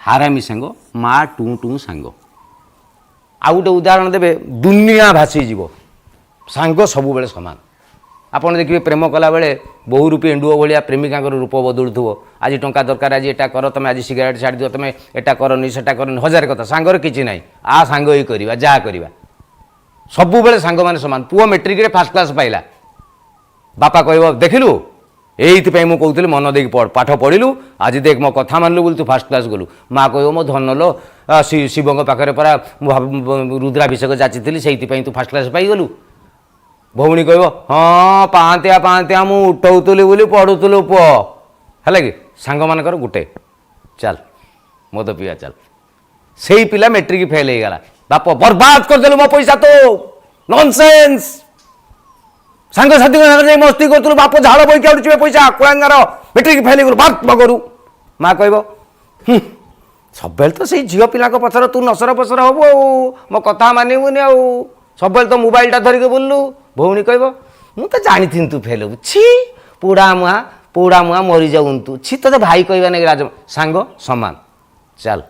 हारामी सांग माँ to to सांग आउ गोटे उदाहरण देवे दुनिया भासीज सांग सब बेले सामान आपड़ देखिए प्रेम कला बेले बहु रूपी एंडुओ भाया प्रेमिका रूप बदलुव आज टंका दरकार आज एटा कर तुम आज सिगरेट छाड़ दियो तुम एटा करनी सेटा करनी हजार कथा सांगर किसी ना आ सांग ही करवा जहाँ करवा सब बेले सांग मैंने सामान पुओ मेट्रिक फास्ट क्लास पाइला बापा कह देखिलु यही मुझे कहती मन देख पढ़ पाठ पढ़िलु आज देख मो कथा मानलु बोली तू फास्ट क्लास गलु माँ कह मो धन लो शिव पाखे परा रुद्राभिषेक जाची से तू फास्ट क्लास पाईगलु भौणी कह हाँ पांतिया पांतिया मु उठाऊली बोली पढ़ुलु पुओ है कि सांग मानकर गोटे चल मद पिया चल से पिला मेट्रिक फेल हो गला बाप बर्बाद करदेलु मो पैसा तो नॉनसेंस सांग साथी मस्ती करूँ बाप झाड़ बोई आड़े पैसा कुलांगार मेट्रिक फेल गलु बात मगरू माँ कह सब तो से झील पिला पचर तू नसर पसर हबू मो कथा मानबुनि आउ सब तो मोबाइलटा धरिक बुलू भौणी कह मु तो जानी तू फेल हबू छी पोड़ा मुआ मरी जाऊँ तू छी तो भाई कहवा नहीं राज सांग समान चल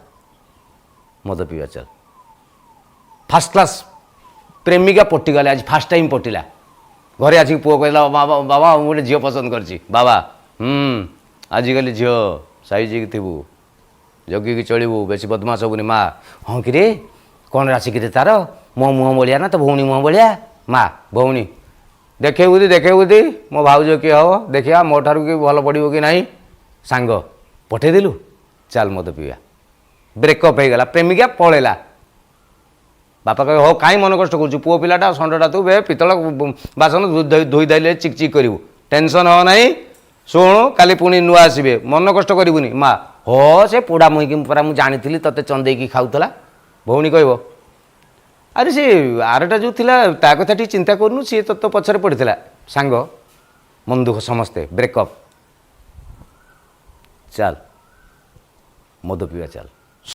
मद पीवा चल फास्ट क्लास प्रेमिका पटिगले आज फास्ट टाइम पटिला घरे आसिक पुओ कहला बाबा बाबा गोटे झील पसंद करची बाबा आजिकल झील साइज थी जगिकी चलू बेसी बदमाश हेबुनि माँ हाँ कि कौन राशि कि तार मो मुह भाया ना तो भौणी मुह भाया माँ भौणी देखेबुदी मो भाउज किए हम देखिया मो ठार कि भल पड़ो कि नहीं सांग पठेदेलु चल मद पीवा ब्रेकअप हो गला प्रेमिका पलैला बापा कहे हो कहीं मन कष्ट कर पुओ पिलाटा षंडटा तू बे पितल बासन धोई दाइले चिक चिक करू टेंशन हो ना शुणु काली पुणी नुआ आसबे मन कष्ट करबुनि माँ हो से पोड़ा मुई परा मुझे जानी तोते चंदेकी खाऊला भौणी कह अरे सी आरटा जो थिला ता कथा टी चिंता करनु सी तो पछरे पड़ता सांग मन दुख समस्ते ब्रेकअप चल मद पीवा चल।